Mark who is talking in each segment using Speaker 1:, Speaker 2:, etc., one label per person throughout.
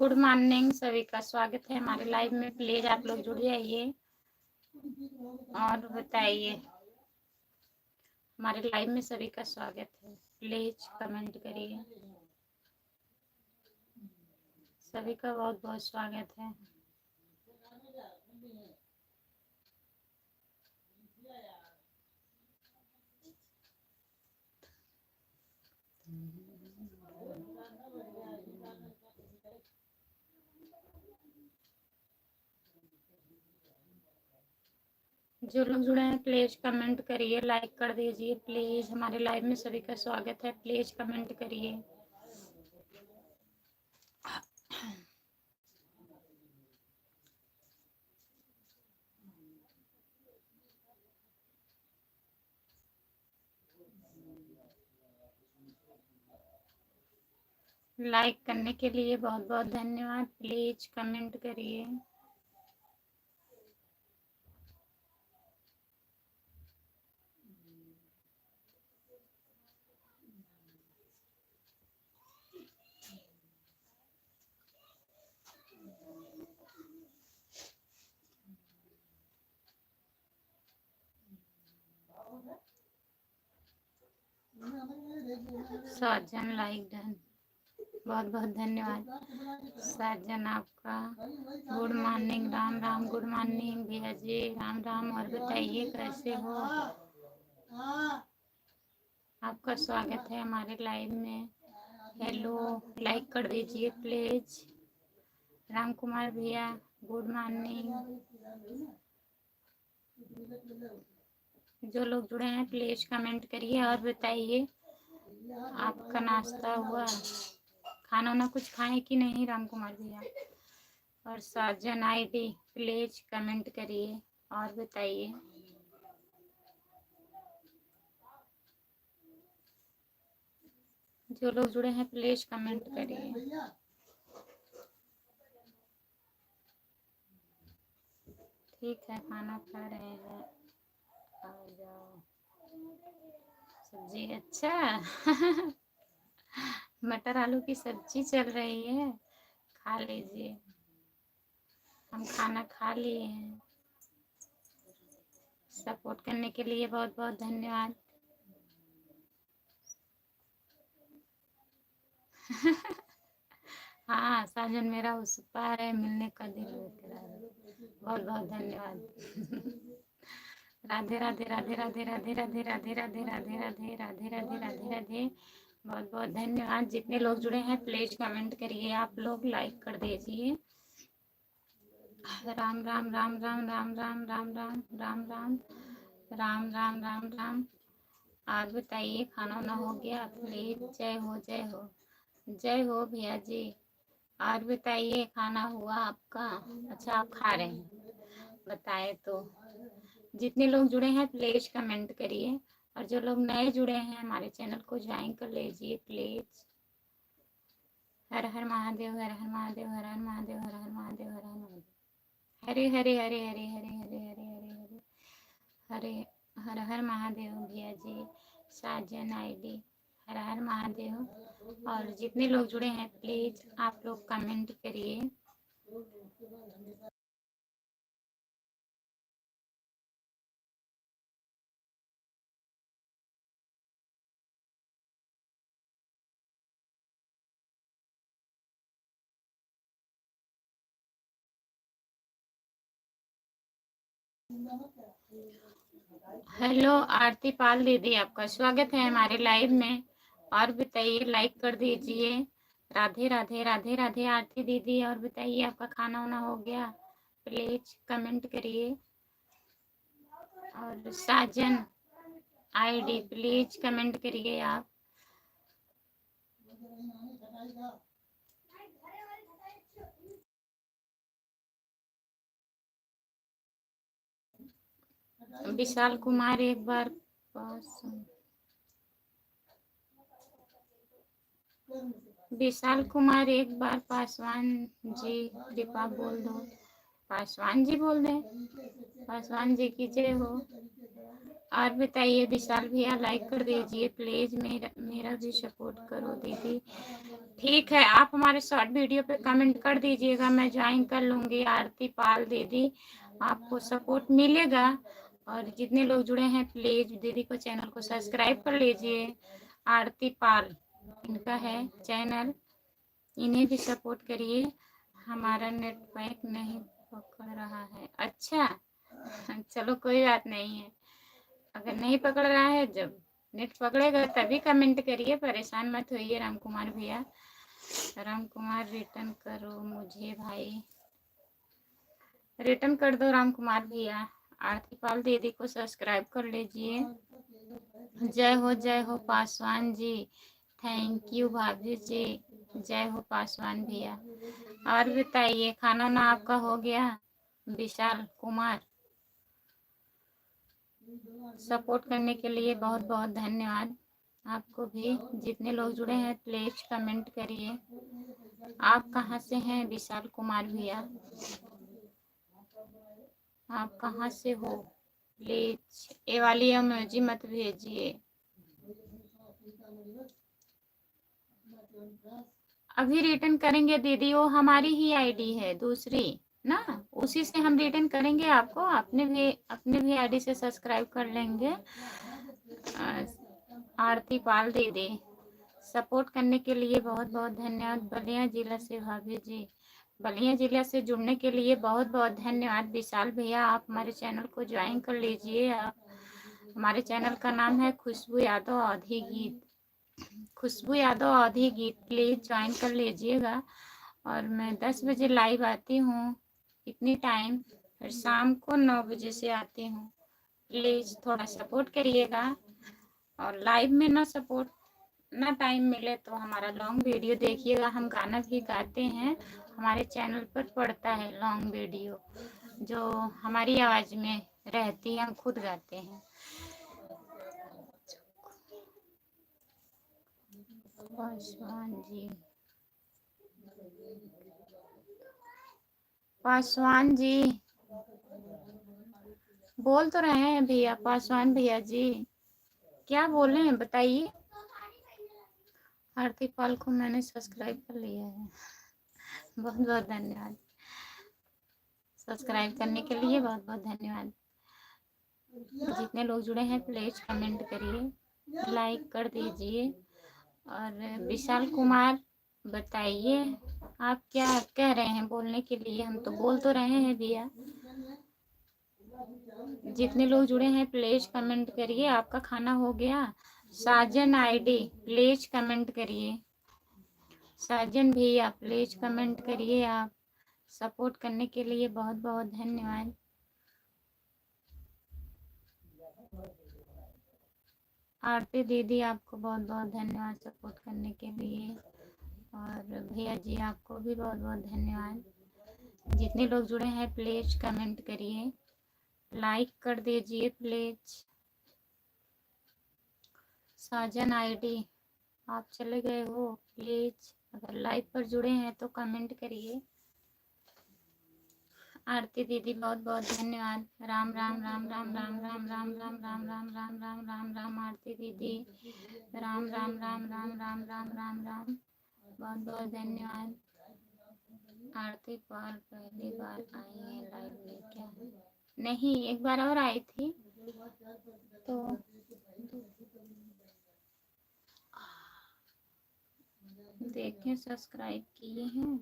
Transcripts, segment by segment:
Speaker 1: Good morning सभी का स्वागत है हमारे लाइव में। प्लीज आप लोग जुड़ जाइए और बताइए। हमारे लाइव में सभी का स्वागत है। प्लीज कमेंट करिए। सभी का बहुत बहुत स्वागत है। जो लोग जुड़े हैं प्लीज कमेंट करिए, लाइक कर दीजिए। प्लीज हमारे लाइव में सभी का स्वागत है। प्लीज कमेंट करिए। लाइक करने के लिए बहुत बहुत धन्यवाद। प्लीज कमेंट करिए। साजन लाइक डन, बहुत बहुत धन्यवाद साजन आपका। Good morning, Ram Ram. Good morning भैया जी, राम राम। और बताइए कैसे हो? आपका स्वागत है हमारे लाइव में। हेलो, लाइक कर दीजिए प्लीज। राम कुमार भैया गुड मॉर्निंग। जो लोग जुड़े हैं प्लीज कमेंट करिए और बताइए आपका नाश्ता हुआ, खाना वाना कुछ खाए कि नहीं राम कुमार भैया? और साजन आईडी प्लीज कमेंट करिए और बताइए। जो लोग जुड़े हैं प्लीज कमेंट करिए। ठीक है, खाना खा रहे हैं, आ जाओ। सब्जी अच्छा मटर आलू की सब्जी चल रही है, खा लीजिए। हम खाना खा लिए हैं। सपोर्ट करने के लिए बहुत बहुत धन्यवाद। हाँ साजन, मेरा उस पार है, मिलने का दिल लेकर आ रहा है। बहुत बहुत धन्यवाद। राधे राधे राधे राधे राधे राधे राधे राधे राधे राधे राधे राधे राधे राधे। बहुत बहुत धन्यवाद। जितने लोग जुड़े हैं प्लीज कमेंट करिए, आप लोग लाइक कर दीजिए। राम राम राम राम राम राम राम राम राम राम राम राम राम राम। और बताइए खाना वाना हो गया? प्लीज जय हो जय हो जय हो भैया जी। और बताइए खाना हुआ आपका? अच्छा आप खा रहे हैं, बताए तो। जितने लोग जुड़े हैं प्लीज कमेंट करिए और जो लोग नए जुड़े हैं हमारे चैनल को ज्वाइन कर लीजिए प्लीज। हर हर महादेव, हर हर महादेव, हर हर महादेव, हर हर महादेव, हर हर महादेव। हरे हरे हरे हरे हरे हरे हरे हरे हरे हरे हर हर महादेव भैया जी। साजन आईडी हर हर महादेव। और जितने लोग जुड़े हैं प्लीज आप लोग कमेंट करिए। हेलो आरती पाल दीदी, आपका स्वागत है हमारे लाइव में। और बताइए लाइक कर दीजिए। राधे राधे राधे राधे आरती दीदी। और बताइए आपका खाना वाना हो गया? प्लीज कमेंट करिए। और साजन आईडी प्लीज कमेंट करिए आप। विशाल कुमार एक बार पास, विशाल कुमार एक बार पासवान जी कृपा बोल दो। पासवान जी बोल दें। पासवान जी की जय हो। और बताइए विशाल भैया, लाइक कर दीजिए प्लीज, मेरा भी सपोर्ट करो दीदी। ठीक है, आप हमारे शॉर्ट वीडियो पे कमेंट कर दीजिएगा, मैं ज्वाइन कर लूंगी। आरती पाल दीदी, आपको सपोर्ट मिलेगा। और जितने लोग जुड़े हैं प्लीज दीदी को चैनल को सब्सक्राइब कर लीजिए। आरती पाल इनका है चैनल, इन्हें भी सपोर्ट करिए। हमारा नेट पैक नहीं पकड़ रहा है। अच्छा चलो कोई बात नहीं है, अगर नहीं पकड़ रहा है, जब नेट पकड़ेगा तभी कमेंट करिए, परेशान मत होइए। राम कुमार भैया, राम कुमार रिटर्न करो मुझे भाई, रिटर्न कर दो राम कुमार भैया। आरती पाल दीदी को सब्सक्राइब कर लीजिए। जय हो पासवान जी, थैंक यू भाभी जी। जय हो पासवान भैया। और बताइए खाना ना आपका हो गया? विशाल कुमार, सपोर्ट करने के लिए बहुत बहुत धन्यवाद आपको भी। जितने लोग जुड़े हैं प्लीज कमेंट करिए। आप कहाँ से हैं विशाल कुमार भैया? आप कहाँ से हो? प्लीज ये वाली इमोजी मत भेजिए। अभी रिटर्न करेंगे दीदी, वो हमारी ही आईडी है दूसरी ना, उसी से हम रिटर्न करेंगे आपको। अपने भी आईडी से सब्सक्राइब कर लेंगे। आरती पाल दीदी, सपोर्ट करने के लिए बहुत बहुत धन्यवाद। बलिया जिला से भाभी जी, बलिया जिला से जुड़ने के लिए बहुत बहुत धन्यवाद। विशाल भैया, आप हमारे चैनल को ज्वाइन कर लीजिए। हमारे चैनल का नाम है खुशबू यादव अवधी गीत। खुशबू यादव अवधी गीत, प्लीज ज्वाइन कर लीजिएगा। और मैं 10 बजे लाइव आती हूँ इतनी टाइम, फिर शाम को 9 बजे से आती हूँ। प्लीज थोड़ा सपोर्ट करिएगा। और लाइव में ना सपोर्ट ना टाइम मिले तो हमारा लॉन्ग वीडियो देखिएगा, हम गाना भी गाते हैं, हमारे चैनल पर पड़ता है लॉन्ग वीडियो जो हमारी आवाज़ में रहती है, हम खुद गाते हैं। पासवान जी, पासवान जी बोल तो रहे हैं भैया, पासवान भैया जी क्या बोले हैं बताइए। आरती पाल को मैंने सब्सक्राइब कर लिया है, बहुत बहुत धन्यवाद। सब्सक्राइब करने के लिए बहुत बहुत धन्यवाद। जितने लोग जुड़े हैं प्लीज कमेंट करिए, लाइक कर दीजिए। और विशाल कुमार बताइए, आप क्या कह रहे हैं बोलने के लिए? हम तो बोल तो रहे हैं भैया। जितने लोग जुड़े हैं प्लीज कमेंट करिए। आपका खाना हो गया? साजन आईडी प्लीज कमेंट करिए। साजन भैया प्लीज कमेंट करिए। आप सपोर्ट करने के लिए बहुत बहुत धन्यवाद। आरती दीदी, आपको बहुत बहुत धन्यवाद सपोर्ट करने के लिए। और भैया जी आपको भी बहुत बहुत धन्यवाद। जितने लोग जुड़े हैं प्लीज कमेंट करिए, लाइक कर दीजिए प्लीज। साजन आईडी, आप चले गए हो? प्लीज अगर लाइव पर जुड़े हैं तो कमेंट करिए। आरती दीदी बहुत बहुत धन्यवाद। राम राम राम राम राम राम राम राम राम राम राम राम राम राम। आरती दीदी राम राम राम राम राम राम राम राम, बहुत बहुत धन्यवाद। आरती पाल पहली बार आई है लाइव में क्या? नहीं, एक बार और आई थी तो देखें सब्सक्राइब किए हैं।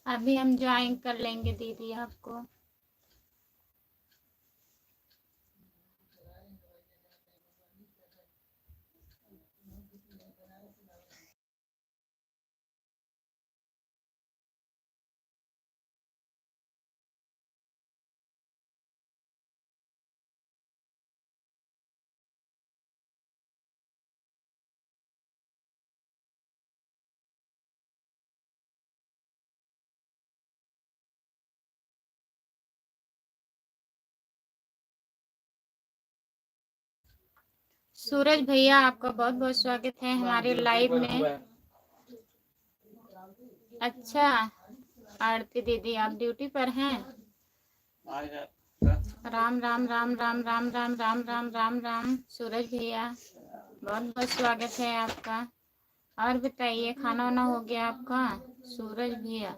Speaker 1: अभी हम ज्वाइन कर लेंगे दीदी आपको। सूरज भैया आपका बहुत बहुत स्वागत है हमारे लाइव में। अच्छा आरती दीदी आप ड्यूटी पर हैं? राम राम राम राम राम राम राम राम राम राम। सूरज भैया बहुत बहुत स्वागत है आपका। और बताइए खाना वाना हो गया आपका सूरज भैया?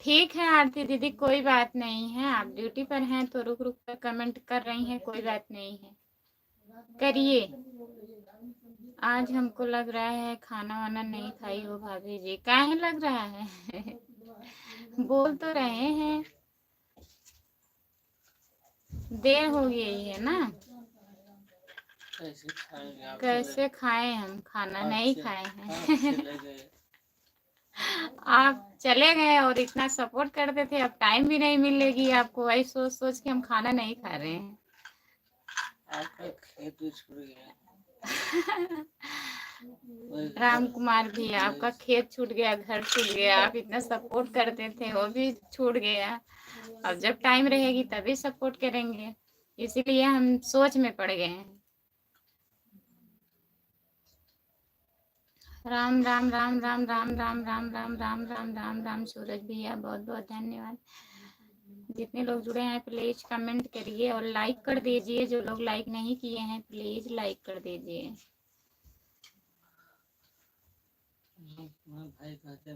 Speaker 1: ठीक है आरती दीदी कोई बात नहीं है, आप ड्यूटी पर हैं तो रुक रुक कर कमेंट कर रही हैं, कोई बात नहीं है, करिए। आज हमको लग रहा है खाना वाना नहीं खाई हो भाभी जी। काहे लग रहा है? बोल तो रहे हैं देर हो गई है ना। कैसे खाएं हम, खाना नहीं खाए हैं। आप चले गए और इतना सपोर्ट करते थे, अब टाइम भी नहीं मिलेगी आपको, वही सोच सोच के हम खाना नहीं खा रहे हैं। आपका खेत भी छूट गया। राम कुमार भी आपका खेत छूट गया, घर छूट गया, आप इतना सपोर्ट करते थे वो भी छूट गया। अब जब टाइम रहेगी तभी सपोर्ट करेंगे, इसीलिए हम सोच में पड़ गए हैं। राम राम राम राम राम राम राम राम राम राम राम राम। सूरज भैया बहुत बहुत धन्यवाद। जितने लोग जुड़े हैं प्लीज कमेंट करिए और लाइक कर दीजिए, जो लोग लाइक नहीं किए हैं प्लीज लाइक कर दीजिए। भाई कहते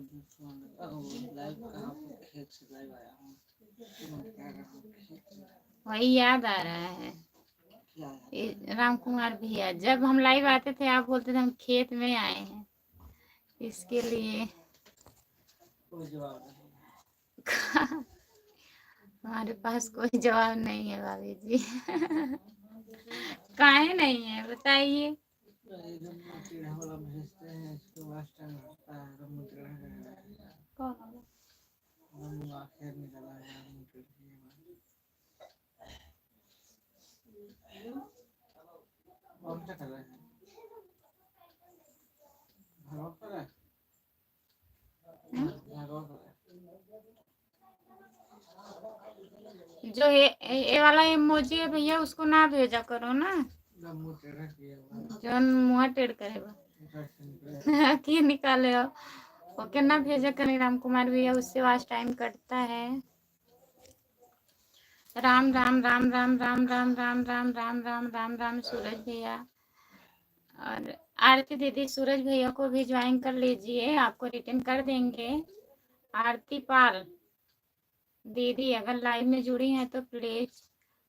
Speaker 1: वही याद आ रहा है राम कुमार भैया, जब हम लाइव आते थे आप बोलते थे हम खेत में आए हैं, इसके लिए हमारे पास कोई जवाब नहीं है भाभी जी। काहे नहीं है बताइए। जो ये वाला इमोजी है भैया उसको ना भेजा करो ना, जो मुँह टेढ़ करेगा की निकाले हो ओके ना भेजा करें राम कुमार भैया, उससे आज टाइम कटता है। राम राम राम राम राम राम राम राम राम राम राम राम सूरज भैया और आरती दीदी। सूरज भैया को भी ज्वाइन कर लीजिए, आपको रिटर्न कर देंगे। आरती पाल दीदी अगर लाइव में जुड़ी हैं तो प्लीज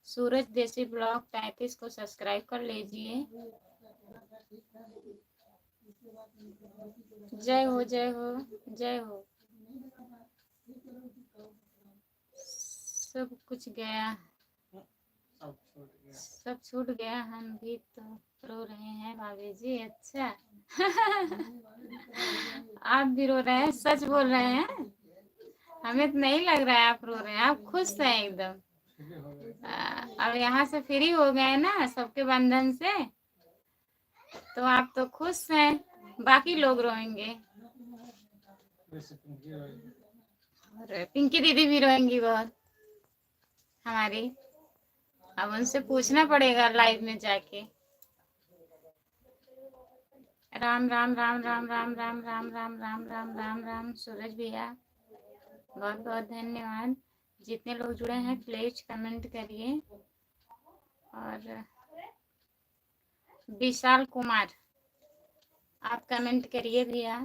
Speaker 1: सूरज देसी ब्लॉग 35 को सब्सक्राइब कर लीजिए। जय हो जय हो जय हो। सब कुछ गया, सब छूट गया, हम भी तो रो रहे हैं भाभी जी। अच्छा आप भी रो रहे हैं, सच बोल रहे हैं, हमें तो नहीं लग रहा है आप रो रहे हैं, आप खुश हैं एकदम। अब यहाँ से फ्री हो गए ना सबके बंधन से, तो आप तो खुश हैं, बाकी लोग रोएंगे। और पिंकी दीदी भी रोएंगी बहुत हमारी, अब उनसे पूछना पड़ेगा लाइव में जाके। राम राम राम राम राम राम राम राम राम राम राम राम। सूरज भैया बहुत बहुत धन्यवाद। जितने लोग जुड़े हैं प्लीज कमेंट करिए। और विशाल कुमार आप कमेंट करिए भैया।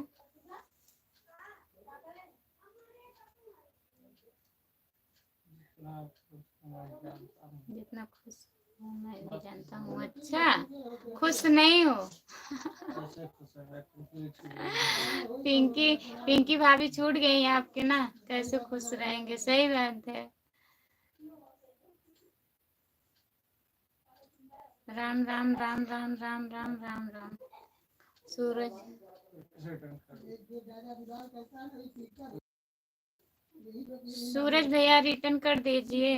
Speaker 1: जितना खुश हूँ मैं भी जानता हूँ। अच्छा खुश नहीं हो? पिंकी भाभी छूट गई हैं आपके ना, कैसे खुश रहेंगे, सही बात है। राम राम राम राम राम राम राम राम। सूरज सूरज भैया रिटर्न कर दीजिए।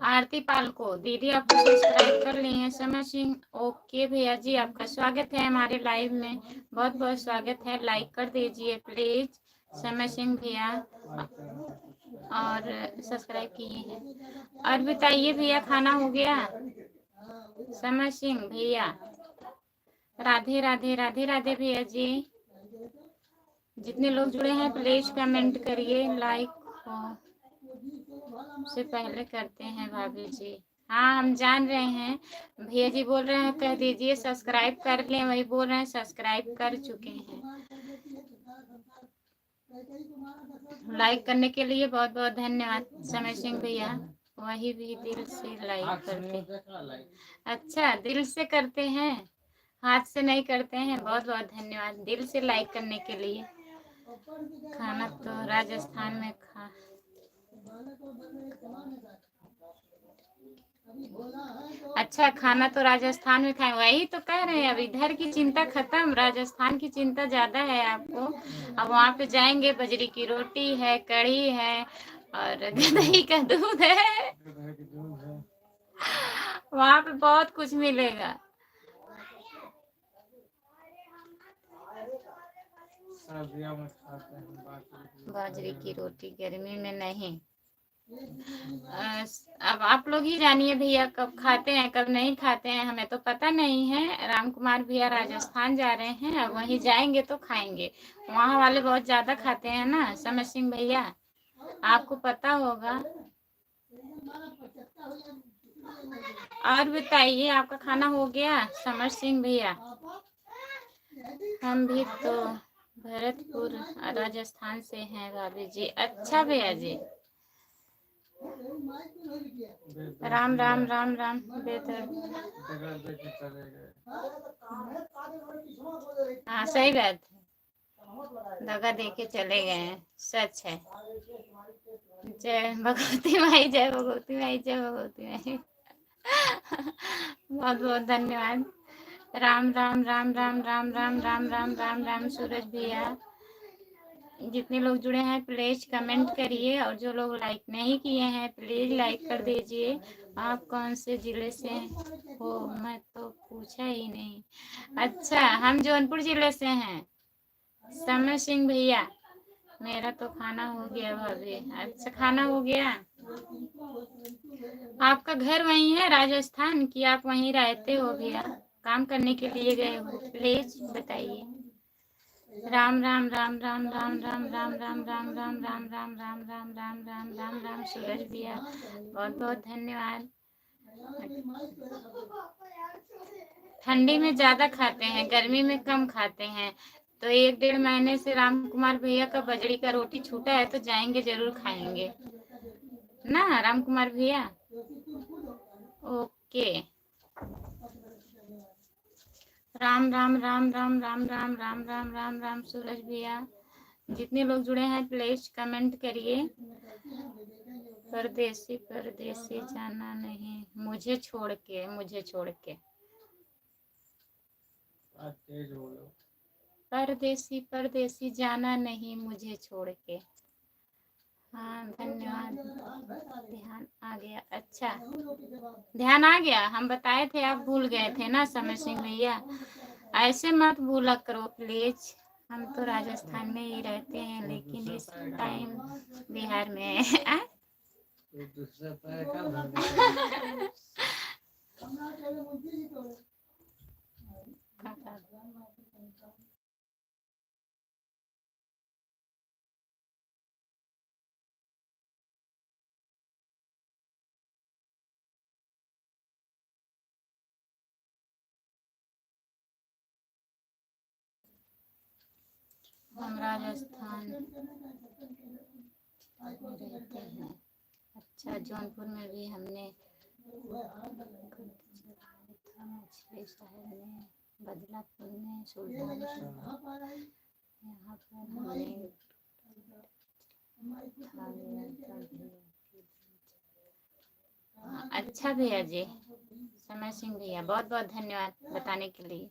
Speaker 1: आरती पाल को दीदी आपको सब्सक्राइब कर ली है। समय सिंह ओके भैया जी, आपका स्वागत है हमारे लाइव में, बहुत बहुत स्वागत है। लाइक कर दीजिए प्लीज समय सिंह भैया, और सब्सक्राइब किए हैं। और बताइए भैया खाना हो गया? समय सिंह भैया, राधे राधे राधे राधे भैया जी। जितने लोग जुड़े हैं प्लीज कमेंट करिए। लाइक से पहले करते हैं भाभी जी। हाँ हम जान रहे हैं, भैया जी बोल रहे हैं कह दीजिए सब्सक्राइब कर लें, वही बोल रहे हैं सब्सक्राइब कर चुके हैं। लाइक करने के लिए बहुत बहुत धन्यवाद समय सिंह भैया, वही भी दिल से लाइक करते। अच्छा दिल से करते हैं, हाथ से नहीं करते हैं। बहुत बहुत धन्यवाद दिल से लाइक करने के लिए। खाना तो राजस्थान में अच्छा खाना तो राजस्थान में खाए, वही तो कह रहे हैं। अब इधर की चिंता खत्म, राजस्थान की चिंता ज्यादा है आपको। अब वहाँ पे जाएंगे, बजरी की रोटी है, कढ़ी है और दही का दूध है, वहाँ पे बहुत कुछ मिलेगा। बाजरे की रोटी गर्मी में नहीं। अब आप लोग ही जानिए भैया, कब खाते हैं कब नहीं खाते हैं, हमें तो पता नहीं है। राम कुमार भैया राजस्थान जा रहे हैं, अब वहीं जाएंगे तो खाएंगे। वहाँ वाले बहुत ज्यादा खाते हैं ना समय सिंह भैया, आपको पता होगा। और बताइए आपका खाना हो गया समर सिंह भैया? हम भी तो भरतपुर राजस्थान से हैं भाभी जी। अच्छा भैया जी, राम राम राम राम बेहतर। हाँ सही बात है, दगा दे के चले गए हैं, सच है। जय भगवती माई, जय भगवती माई, जय भगवती माई। बहुत बहुत धन्यवाद। राम राम राम राम राम राम राम राम राम राम सूरज भैया। जितने लोग जुड़े हैं प्लीज कमेंट करिए, और जो लोग लाइक नहीं किए हैं प्लीज लाइक कर दीजिए। आप कौन से जिले से हो? मैं तो पूछा ही नहीं। अच्छा हम जौनपुर जिले से हैं समय सिंह भैया। मेरा तो खाना हो गया भाभी। अच्छा खाना हो गया। आपका घर वहीं है राजस्थान की, आप वहीं रहते हो भैया, काम करने के लिए गए हो? प्लीज बताइए। राम राम राम राम राम राम राम राम राम राम राम राम राम राम राम राम राम राम सूरज भैया, बहुत बहुत धन्यवाद। ठंडी में ज्यादा खाते हैं, गर्मी में कम खाते हैं। तो 1-1.5 महीने से राम कुमार भैया का बजरी का रोटी छूटा है, तो जाएंगे जरूर खाएंगे ना राम कुमार भैया। ओके राम राम राम राम राम राम राम राम राम राम सूरज भैया। जितने लोग जुड़े हैं प्लीज कमेंट करिए। परदेसी परदेसी जाना नहीं, मुझे छोड़ के, मुझे छोड़ के। परदेसी परदेसी जाना नहीं मुझे छोड़ के। हाँ धन्यवाद। ध्यान आ गया। अच्छा ध्यान आ गया, हम बताए थे आप भूल गए थे ना समय सिंह भैया, ऐसे मत भूला करो प्लीज। हम तो राजस्थान में ही रहते हैं, लेकिन इस टाइम बिहार में है। हम राजस्थान रहते हैं। अच्छा जौनपुर में भी हमने मछली शहर में, बदलापुर में, सुल्तानपुर, यहाँ पर हमने अच्छा भैया जी। समय सिंह भैया बहुत बहुत धन्यवाद बताने के लिए।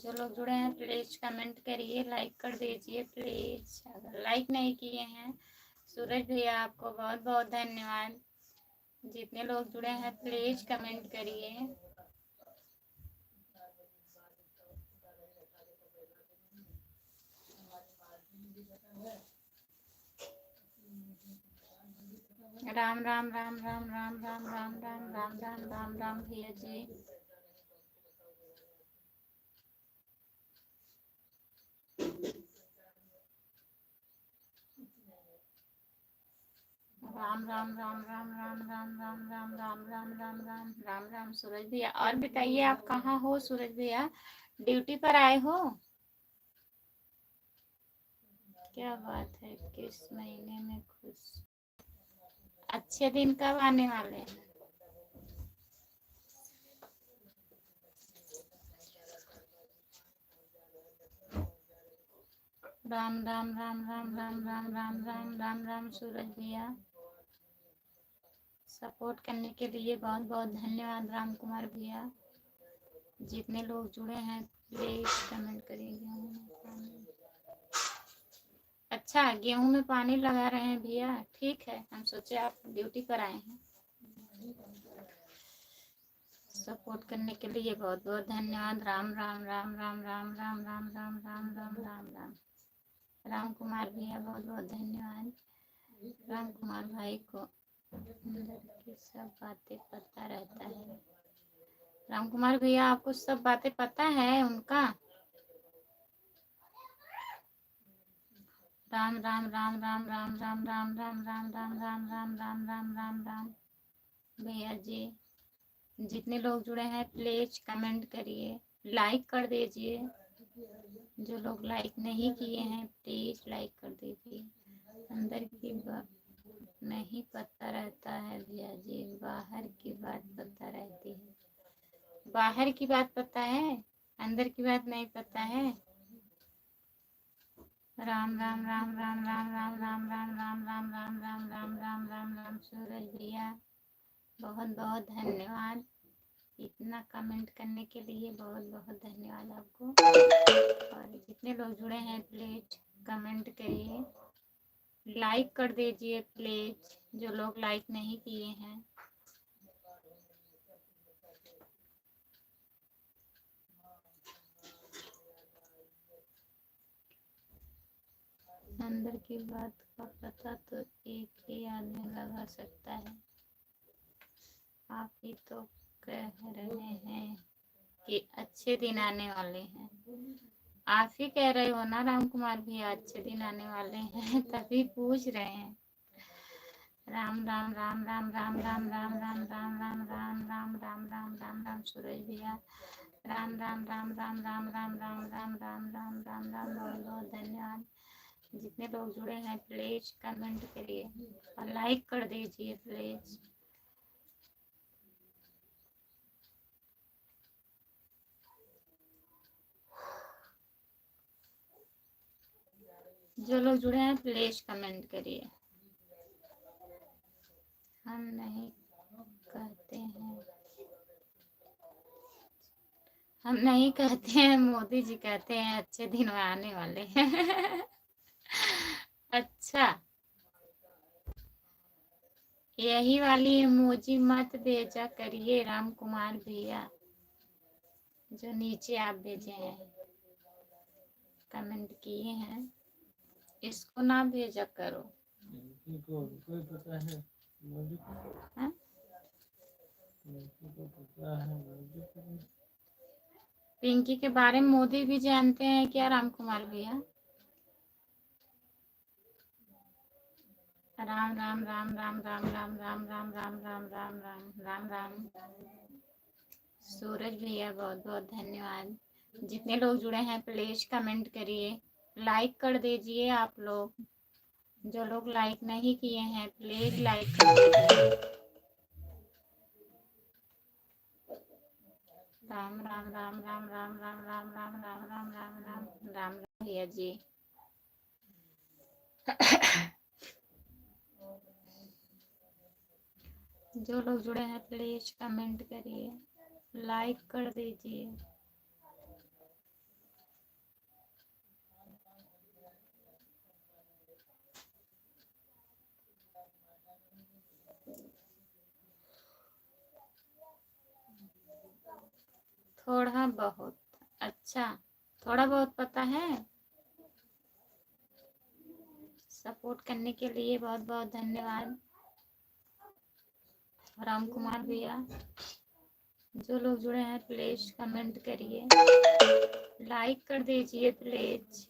Speaker 1: जो लोग जुड़े हैं प्लीज कमेंट करिए, लाइक कर दीजिए प्लीज, अगर लाइक नहीं किए हैं। सूरज भैया आपको बहुत बहुत धन्यवाद। जितने लोग जुड़े हैं प्लीज कमेंट करिए। राम राम राम राम राम राम राम राम राम राम राम राम भैया जी। राम राम राम राम राम राम राम राम राम राम राम राम राम राम सूरज भैया। और बताइए आप कहाँ हो सूरज भैया, ड्यूटी पर आए हो? क्या बात है, किस महीने में खुश? अच्छे दिन कब आने वाले हैं? राम राम राम राम राम राम राम राम राम राम सूरज भैया। सपोर्ट करने के लिए बहुत बहुत धन्यवाद राम कुमार भैया। जितने लोग जुड़े हैं प्लीज कमेंट करिए। अच्छा, गेहूं में पानी लगा रहे हैं भैया, ठीक है, हम सोचे आप ड्यूटी पर आए हैं। सपोर्ट करने के लिए बहुत बहुत धन्यवाद। राम राम राम राम राम राम राम राम राम राम राम राम राम कुमार भैया बहुत बहुत धन्यवाद। राम कुमार भाई को अंदर की सब बातें पता रहता है। राम कुमार भैया आपको सब बातें पता है उनका? राम राम राम राम राम राम राम राम राम राम राम राम राम राम राम राम भैया जी। जितने लोग जुड़े हैं प्लीज कमेंट करिए, लाइक कर दीजिए। जो लोग लाइक नहीं किए हैं प्लीज लाइक कर दीजिए। अंदर की बात नहीं पता रहता है भैया जी, बाहर की बात पता रहती है। बाहर की बात पता है, अंदर की बात नहीं पता है। राम राम राम राम राम राम राम राम राम राम राम राम राम राम राम राम सूरज भैया बहुत बहुत धन्यवाद। इतना कमेंट करने के लिए बहुत बहुत धन्यवाद आपको। और जितने लोग जुड़े हैं प्लीज कमेंट करिए, लाइक कर दीजिए प्लीज, जो लोग लाइक नहीं किए हैं। अंदर की बात का पता तो एक ही आदमी लगा सकता है। आप ही तो कह रहे हैं कि अच्छे दिन आने वाले हैं। आप ही कह रहे हो ना राम कुमार भी अच्छे दिन आने वाले हैं, तभी पूछ रहे हैं। राम राम राम राम राम राम राम राम राम राम राम राम राम राम राम राम सूरज भैया। राम राम राम राम राम राम राम राम राम राम राम राम बहुत बहुत धन्यवाद। जितने लोग जुड़े हैं प्लीज कमेंट करिए और लाइक कर दीजिए प्लीज। जो लोग जुड़े हैं प्लीज कमेंट करिए। हम नहीं कहते हैं, हम नहीं कहते हैं, मोदी जी कहते हैं अच्छे दिन आने वाले हैं। अच्छा, यही वाली इमोजी मत भेजा करिए राम कुमार भैया, जो नीचे आप भेजे हैं, कमेंट किए हैं, इसको ना भेजा करो। हाँ? पिंकी के बारे में मोदी भी जानते हैं क्या राम कुमार भैया? राम राम राम राम राम राम राम राम राम राम राम राम राम राम सूरज भैया बहुत बहुत धन्यवाद। जितने लोग जुड़े हैं प्लीज कमेंट करिए, लाइक कर दीजिए। आप लोग जो लोग लाइक नहीं किए हैं प्लीज लाइक कर दीजिए। राम राम राम राम राम राम राम राम राम राम राम राम राम भैया जी। जो लोग जुड़े हैं प्लीज कमेंट करिए, लाइक कर दीजिए। थोड़ा बहुत। अच्छा, थोड़ा बहुत पता है। सपोर्ट करने के लिए बहुत बहुत धन्यवाद राम कुमार भैया। जो लोग जुड़े हैं प्लीज कमेंट करिए, लाइक कर दीजिए प्लीज।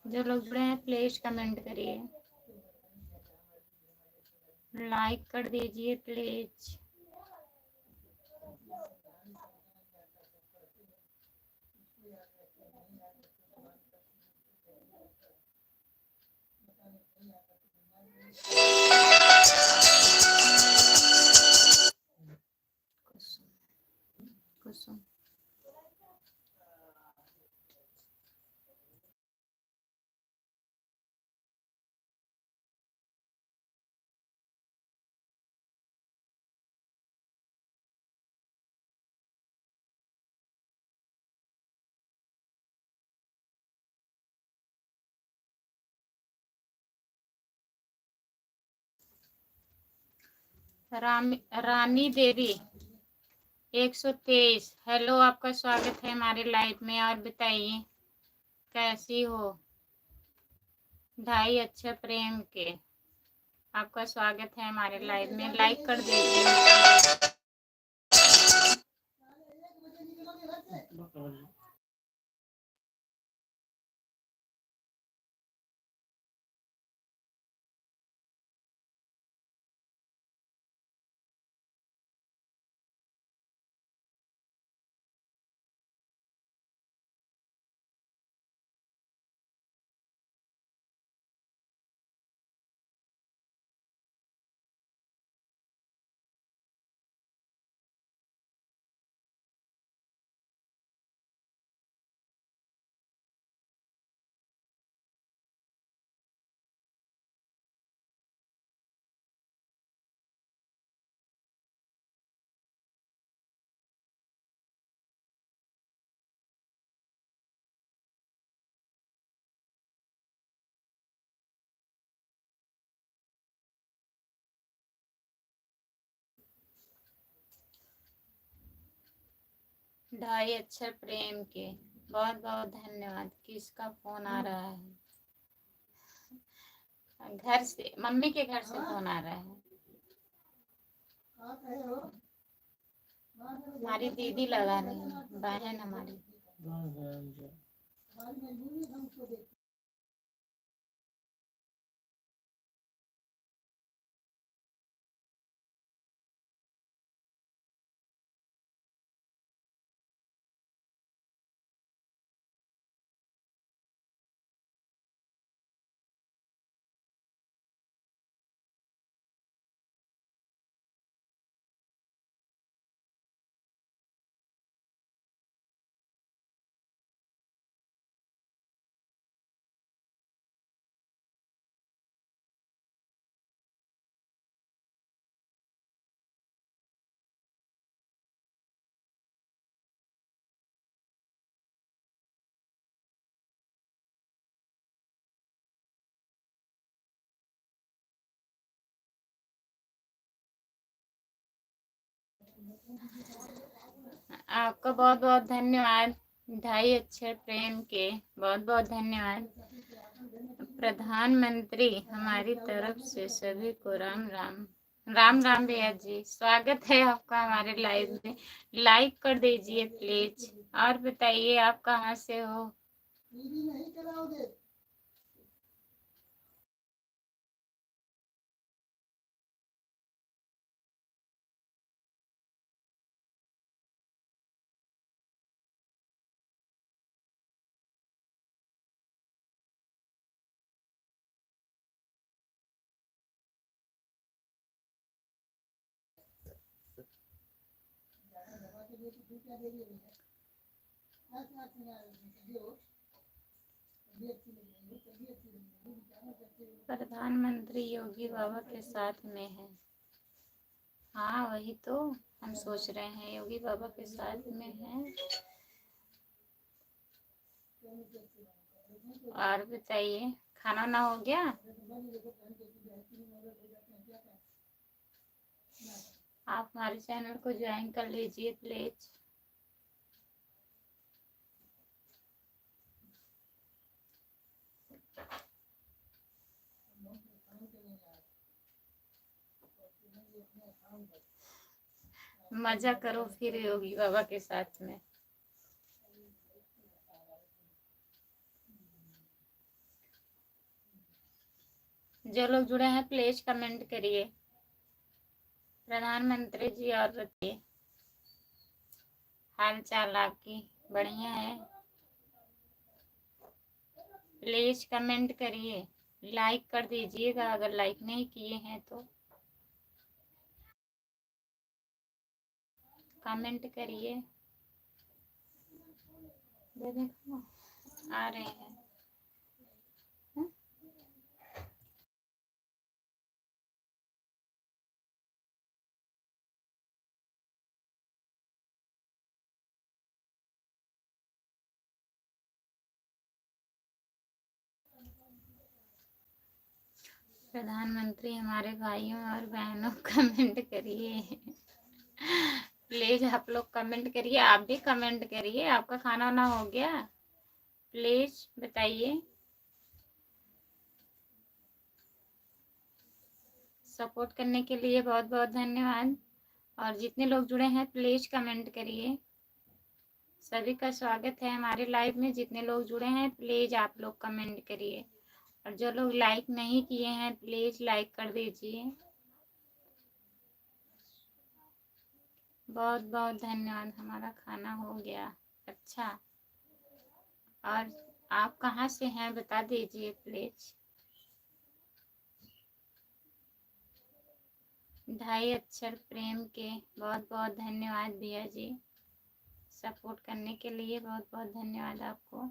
Speaker 1: जो लोग जुड़े हैं प्लीज कमेंट करिए, लाइक कर दीजिए please. Kusum Rani Devi 123, hello, आपका स्वागत है हमारे लाइव में। और बताइए कैसी हो? 2.5 अक्षर प्रेम के, आपका स्वागत है हमारे लाइव में। लाइक कर दीजिए। ढाई अक्षर प्रेम के, बहुत बहुत धन्यवाद। किसका फोन आ रहा है? घर से, मम्मी के घर से फोन आ रहा है। हमारी दीदी लगा रही है, बहन हमारी। आपका बहुत बहुत धन्यवाद। 2.5 अक्षर प्रेम के, बहुत बहुत धन्यवाद। प्रधानमंत्री हमारी तरफ से सभी को राम राम। राम राम भैया जी, स्वागत है आपका हमारे लाइव में। लाइक कर दीजिए प्लीज। और बताइए आप कहाँ से हो? प्रधानमंत्री योगी बाबा के साथ में है। हाँ वही तो हम सोच रहे हैं, योगी बाबा के साथ में है। और बताइए, खाना ना हो गया? आप हमारे चैनल को ज्वाइन कर लीजिए प्लीज। मजा करो फिर योगी बाबा के साथ में। जो लोग जुड़े हैं प्लीज कमेंट करिए। प्रधानमंत्री जी और बताइए, हाल चाल आपकी बढ़िया है? प्लीज कमेंट करिए, लाइक कर दीजिएगा अगर लाइक नहीं किए हैं तो। कमेंट करिए। देखो आ रहे हैं। प्रधानमंत्री हमारे भाइयों और बहनों कमेंट करिए। प्लीज आप लोग कमेंट करिए, आप भी कमेंट करिए। आपका खाना वाना हो गया? प्लीज बताइए। सपोर्ट करने के लिए बहुत बहुत धन्यवाद। और जितने लोग जुड़े हैं प्लीज कमेंट करिए। सभी का स्वागत है हमारे लाइव में। जितने लोग जुड़े हैं प्लीज आप लोग कमेंट करिए। और जो लोग लाइक नहीं किए हैं प्लीज लाइक कर दीजिए। बहुत बहुत धन्यवाद। हमारा खाना हो गया। अच्छा, और आप कहाँ से हैं बता दीजिए प्लीज। 2.5 अक्षर प्रेम के बहुत बहुत धन्यवाद भैया जी। सपोर्ट करने के लिए बहुत बहुत धन्यवाद आपको।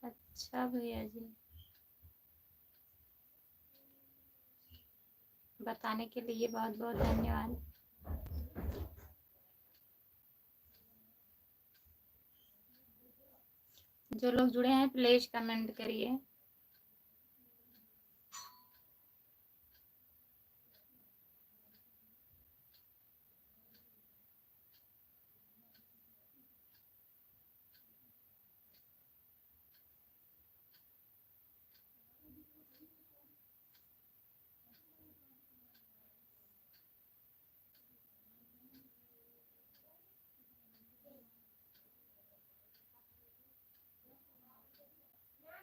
Speaker 1: अच्छा भैया जी, बताने के लिए बहुत बहुत धन्यवाद। जो लोग जुड़े हैं प्लीज कमेंट करिए।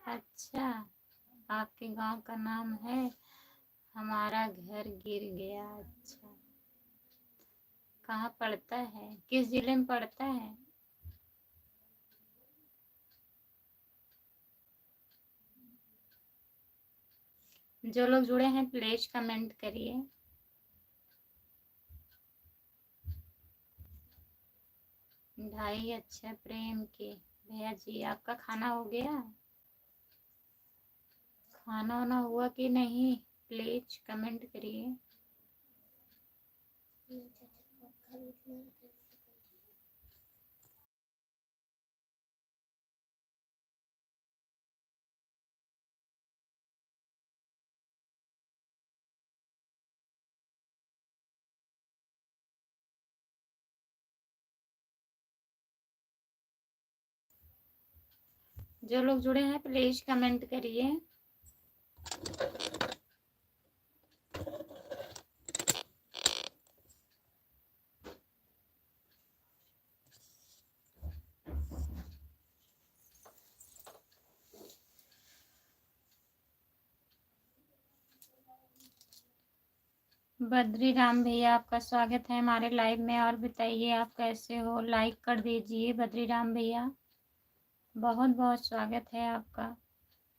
Speaker 1: अच्छा, आपके गांव का नाम है हमारा घर गिर गया। अच्छा, कहाँ पड़ता है, किस जिले में पड़ता है? जो लोग जुड़े हैं प्लीज कमेंट करिए। ढाई अक्षर प्रेम के भैया जी, आपका खाना हो गया? खाना वाना हुआ कि नहीं प्लीज कमेंट करिए। जो लोग जुड़े हैं प्लीज कमेंट करिए। बद्री राम भैया, आपका स्वागत है हमारे लाइव में। और बताइए आप कैसे हो? लाइक कर दीजिए बद्री राम भैया, बहुत बहुत स्वागत है आपका।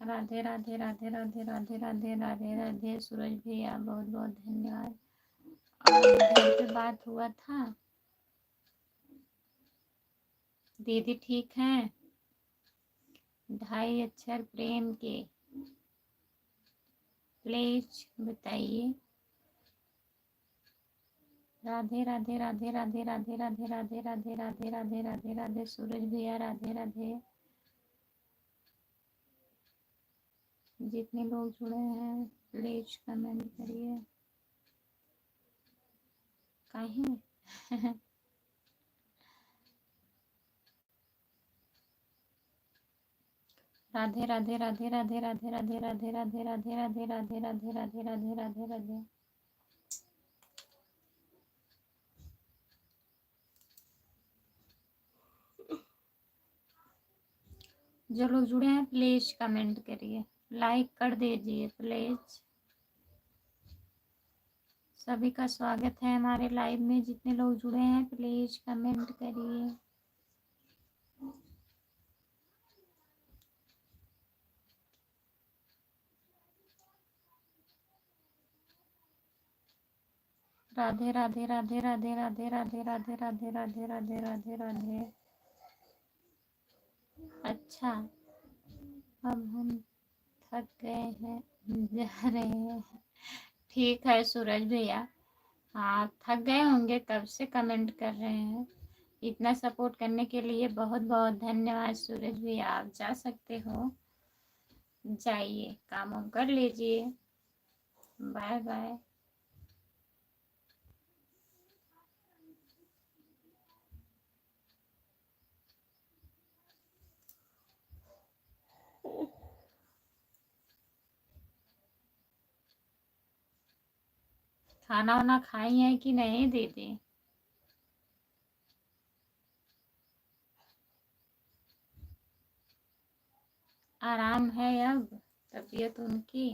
Speaker 1: राधे राधे राधे राधे राधे राधे राधे राधे सूरज भैया, बहुत बहुत धन्यवाद। और घर पे बात हुआ था, दीदी ठीक हैं? 2.5 अक्षर प्रेम के प्लीज बताइए। राधे राधे राधे राधे राधे राधे राधे राधे राधे राधे राधे राधे सूरज भैया, राधे राधे। जितने लोग जुड़े हैं प्लीज कमेंट करिए। कहीं राधे राधे राधे राधे राधे राधे राधे राधे राधे राधे राधे राधे राधे राधे राधे राधे। जो लोग जुड़े हैं प्लीज कमेंट करिए, लाइक कर दीजिए प्लीज। सभी का स्वागत है हमारे लाइव में। जितने लोग जुड़े हैं प्लीज कमेंट करिए। राधे राधे राधे राधे राधे राधे राधे राधे राधे राधे राधे राधे। अच्छा, अब हम थक गए हैं, जा रहे हैं। ठीक है सूरज भैया, हाँ थक गए होंगे, कब से कमेंट कर रहे हैं। इतना सपोर्ट करने के लिए बहुत बहुत धन्यवाद सूरज भैया। आप जा सकते हो, जाइए काम वाम कर लीजिए। Bye bye. खाना वाना खाई है कि नहीं दीदी? आराम है अब तबीयत उनकी?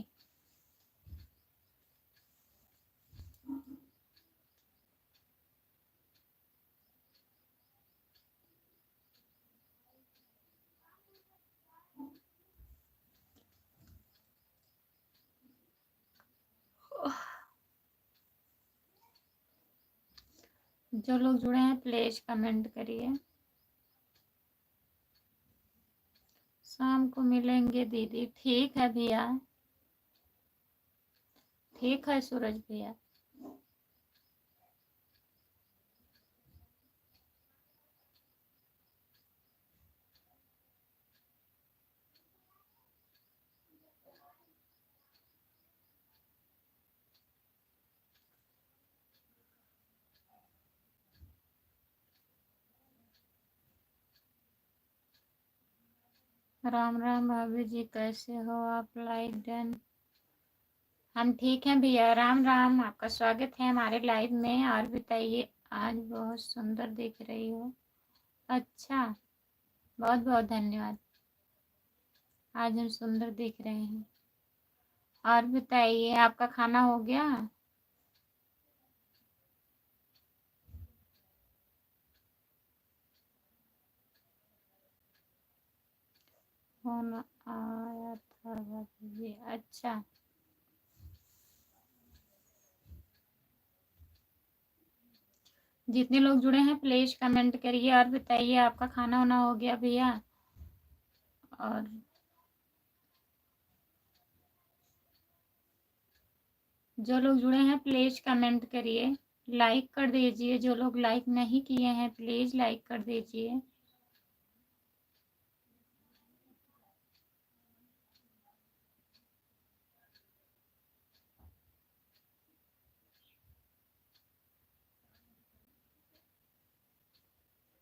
Speaker 1: जो लोग जुड़े हैं प्लीज कमेंट करिए। शाम को मिलेंगे दीदी। ठीक है भैया, ठीक है सूरज भैया। राम राम भाभी जी, कैसे हो आप? Live done. हम ठीक हैं भैया, राम राम। आपका स्वागत है हमारे लाइव में। और बताइए, आज बहुत सुंदर दिख रही हो। अच्छा, बहुत बहुत धन्यवाद। आज हम सुंदर दिख रहे हैं। और बताइए, आपका खाना हो गया? फोन आया था भाभी जी। अच्छा, जितने लोग जुड़े हैं प्लीज कमेंट करिए और बताइए, आपका खाना वाना हो गया भैया? और जो लोग जुड़े हैं प्लीज कमेंट करिए, लाइक कर दीजिए। जो लोग लाइक नहीं किए हैं प्लीज लाइक कर दीजिए।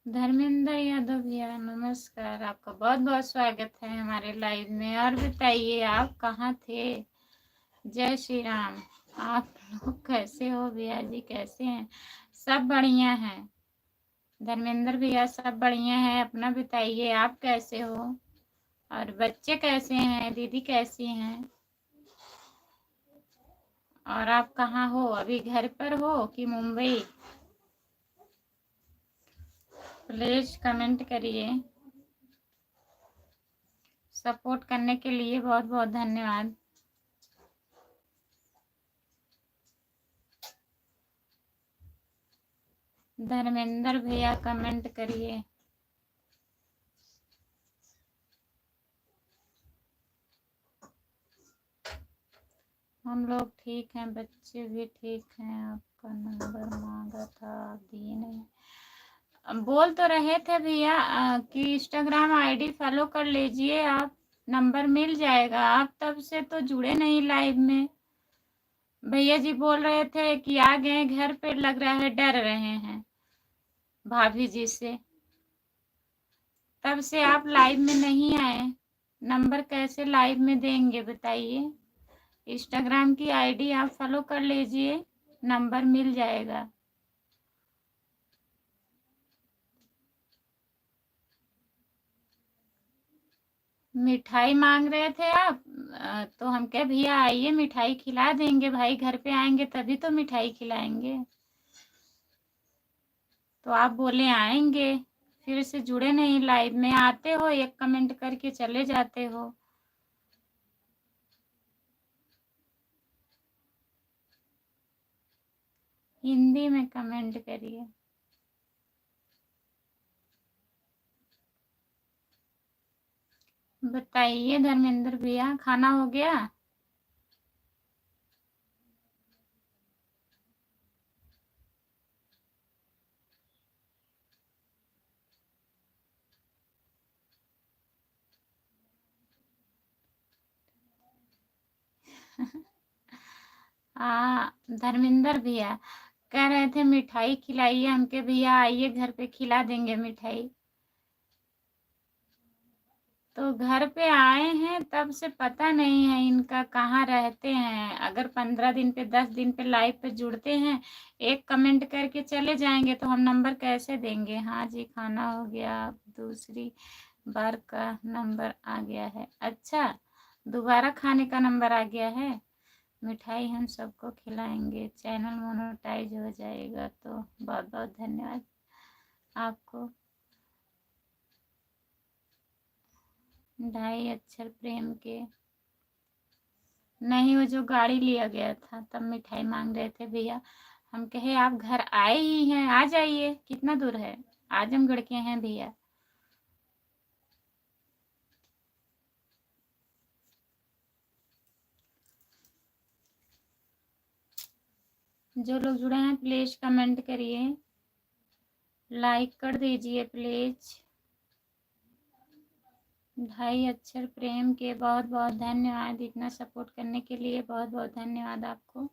Speaker 1: धर्मेंद्र यादव भैया नमस्कार, आपका बहुत बहुत स्वागत है हमारे लाइव में। और बताइए, आप कहाँ थे? जय श्री राम। आप लोग कैसे हो भैया जी, कैसे हैं? सब बढ़िया हैं धर्मेंद्र भैया, सब बढ़िया है। अपना बताइए, आप कैसे हो? और बच्चे कैसे हैं? दीदी कैसी हैं? और आप कहाँ हो अभी? घर पर हो कि मुंबई? प्लीज कमेंट करिए। सपोर्ट करने के लिए बहुत बहुत धन्यवाद। धर्मेंद्र भैया कमेंट करिए। हम लोग ठीक हैं, बच्चे भी ठीक हैं। आपका नंबर मांगा था, आप दिए नहीं। बोल तो रहे थे भैया कि इंस्टाग्राम आईडी फॉलो कर लीजिए, आप नंबर मिल जाएगा। आप तब से तो जुड़े नहीं लाइव में। भैया जी बोल रहे थे कि आ गए घर पे, लग रहा है डर रहे हैं भाभी जी से, तब से आप लाइव में नहीं आए। नंबर कैसे लाइव में देंगे बताइए। इंस्टाग्राम की आईडी आप फॉलो कर लीजिए, नंबर मिल जाएगा। मिठाई मांग रहे थे आप, तो हम कहे भैया आइए मिठाई खिला देंगे, भाई घर पे आएंगे तभी तो मिठाई खिलाएंगे। तो आप बोले आएंगे, फिर से जुड़े नहीं लाइव में। आते हो एक कमेंट करके चले जाते हो। हिंदी में कमेंट करिए। बताइए धर्मेंद्र भैया, खाना हो गया? हाँ धर्मेंद्र भैया कह रहे थे मिठाई खिलाइए, हमके भैया आइए घर पे खिला देंगे मिठाई। तो घर पे आए हैं तब से पता नहीं है इनका कहाँ रहते हैं। अगर 15 दिन पे 10 दिन पे लाइव पे जुड़ते हैं, एक कमेंट करके चले जाएंगे, तो हम नंबर कैसे देंगे। हाँ जी खाना हो गया, दूसरी बार का नंबर आ गया है। अच्छा दोबारा खाने का नंबर आ गया है। मिठाई हम सबको खिलाएंगे, चैनल मोनेटाइज हो जाएगा। तो बहुत बहुत धन्यवाद आपको। 2.5 अक्षर प्रेम के नहीं, वो जो गाड़ी लिया गया था तब मिठाई मांग रहे थे भैया। हम कहे आप घर आए ही हैं, आ जाइए। कितना दूर है? आजमगढ़ के हैं भैया। जो लोग जुड़े हैं प्लीज कमेंट करिए, लाइक कर दीजिए प्लीज। 2.5 अक्षर प्रेम के बहुत बहुत धन्यवाद। इतना सपोर्ट करने के लिए बहुत बहुत धन्यवाद आपको।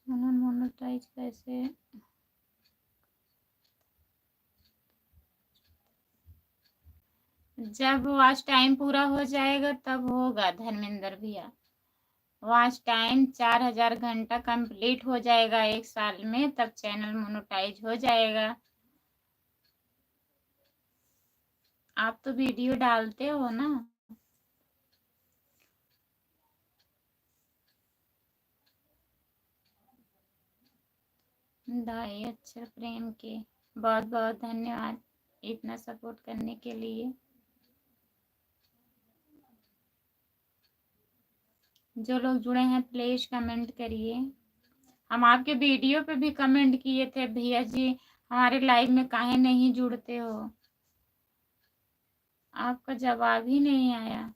Speaker 1: मोनेटाइज कैसे? जब वॉच टाइम पूरा हो जाएगा तब होगा धर्मेंद्र भैया। वॉच टाइम 4000 घंटा कंप्लीट हो जाएगा 1 साल में, तब चैनल मोनेटाइज हो जाएगा। आप तो वीडियो डालते हो ना। ढाई अक्षर प्रेम के बहुत बहुत धन्यवाद इतना सपोर्ट करने के लिए। जो लोग जुड़े हैं प्लीज कमेंट करिए। हम आपके वीडियो पे भी कमेंट किए थे भैया जी हमारे लाइव में काहे नहीं जुड़ते हो, आपका जवाब ही नहीं आया।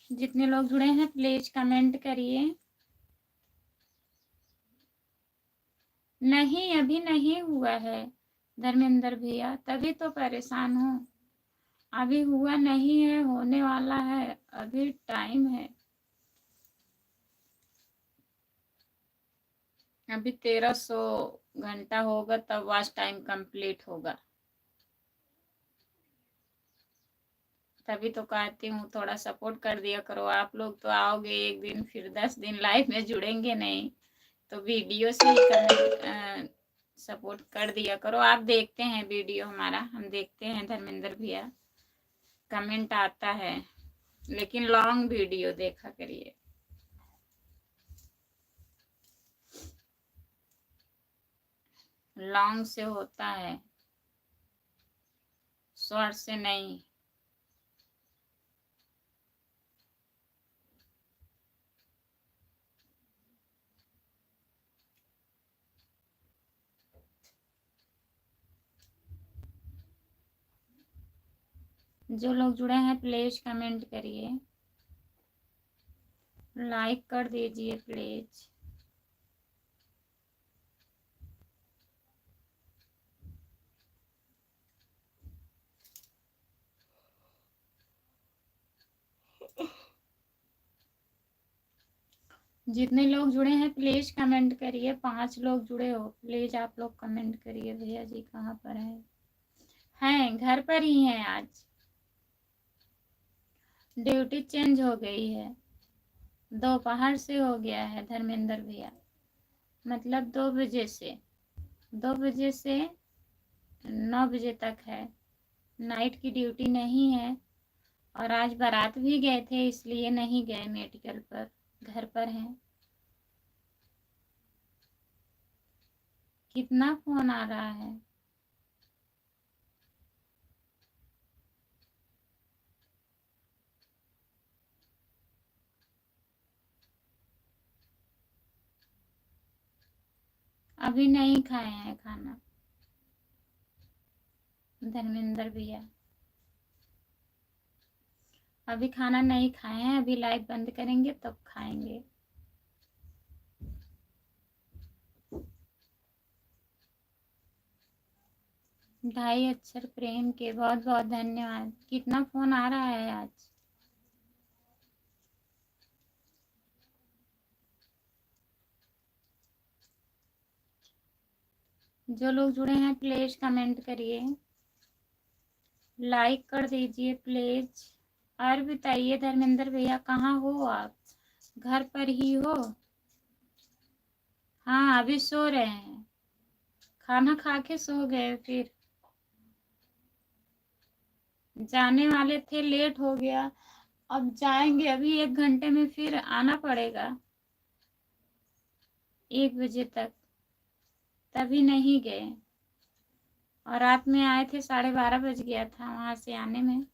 Speaker 1: जितने लोग जुड़े हैं प्लीज कमेंट करिए। नहीं अभी नहीं हुआ है धर्मेंद्र भैया, तभी तो परेशान हूँ। अभी हुआ नहीं है, होने वाला है, अभी टाइम है। अभी 1300 घंटा होगा तब वॉच टाइम कंप्लीट होगा। तभी तो कहती हूँ थोड़ा सपोर्ट कर दिया करो। आप लोग तो आओगे एक दिन, फिर 10 दिन लाइव में जुड़ेंगे नहीं, तो वीडियो से ही कमेंट सपोर्ट कर दिया करो। आप देखते हैं वीडियो हमारा, हम देखते हैं धर्मेंद्र भैया, कमेंट आता है, लेकिन लॉन्ग वीडियो देखा करिए। लॉन्ग से होता है, शॉर्ट से नहीं। जो लोग जुड़े हैं प्लीज कमेंट करिए, लाइक कर दीजिए प्लीज। जितने लोग जुड़े हैं प्लीज कमेंट करिए। 5 लोग जुड़े हो, प्लीज आप लोग कमेंट करिए। भैया जी कहाँ पर हैं? घर पर ही हैं। आज ड्यूटी चेंज हो गई है, दोपहर से हो गया है धर्मेंद्र भैया, मतलब 2 बजे से 9 बजे तक है। नाइट की ड्यूटी नहीं है। और आज बारात भी गए थे, इसलिए नहीं गए मेडिकल पर, घर पर हैं। कितना फोन आ रहा है? अभी नहीं खाए हैं खाना धर्मेंद्र भैया, अभी खाना नहीं खाए हैं। अभी लाइव बंद करेंगे तब खाएंगे। ढाई अक्षर प्रेम के बहुत बहुत धन्यवाद। कितना फोन आ रहा है आज? जो लोग जुड़े हैं प्लीज कमेंट करिए, लाइक कर दीजिए प्लीज। और बताइए धर्मेंद्र भैया कहाँ हो आप? घर पर ही हो? हाँ अभी सो रहे हैं, खाना खा के सो गए, फिर जाने वाले थे, लेट हो गया। अब जाएंगे, अभी 1 घंटे में फिर आना पड़ेगा 1 बजे तक, तभी नहीं गए। और रात में आए थे, 12:30 बज गया था वहां से आने में।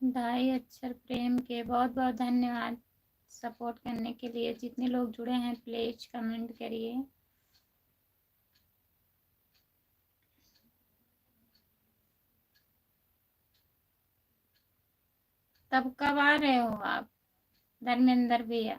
Speaker 1: ढाई अक्षर प्रेम के बहुत बहुत धन्यवाद सपोर्ट करने के लिए। जितने लोग जुड़े हैं प्लीज कमेंट करिए। तब कब आ रहे हो आप धर्मेंद्र भैया?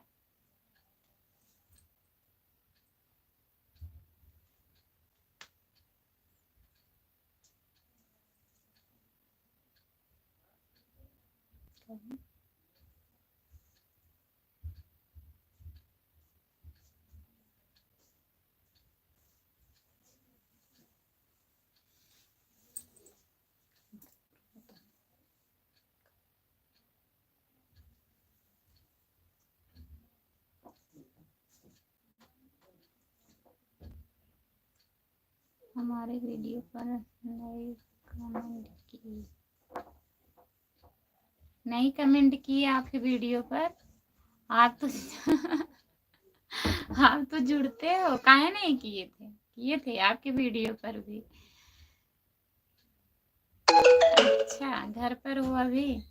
Speaker 1: हमारे वीडियो पर लाइक कमेंट की नहीं, कमेंट किए आपके वीडियो पर। आप तो आप तो जुड़ते हो, काहे नहीं किए थे? किए थे आपके वीडियो पर भी। अच्छा घर पर हो अभी?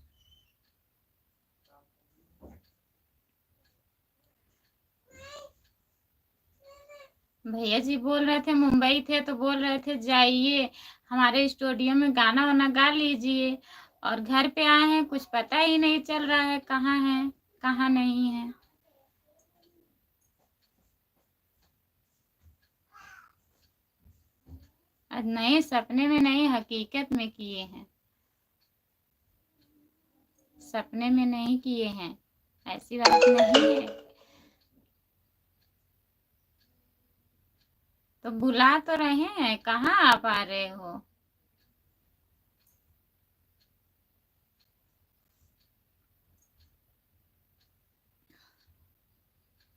Speaker 1: भैया जी बोल रहे थे मुंबई थे, तो बोल रहे थे जाइए हमारे स्टूडियो में गाना वाना गा लीजिए। और घर पे आए हैं, कुछ पता ही नहीं चल रहा है कहाँ है कहाँ नहीं है। नहीं, सपने में नहीं, हकीकत में किए हैं। सपने में नहीं किए हैं, ऐसी बात नहीं है। तो बुला तो रहे हैं, कहाँ आप आ रहे हो?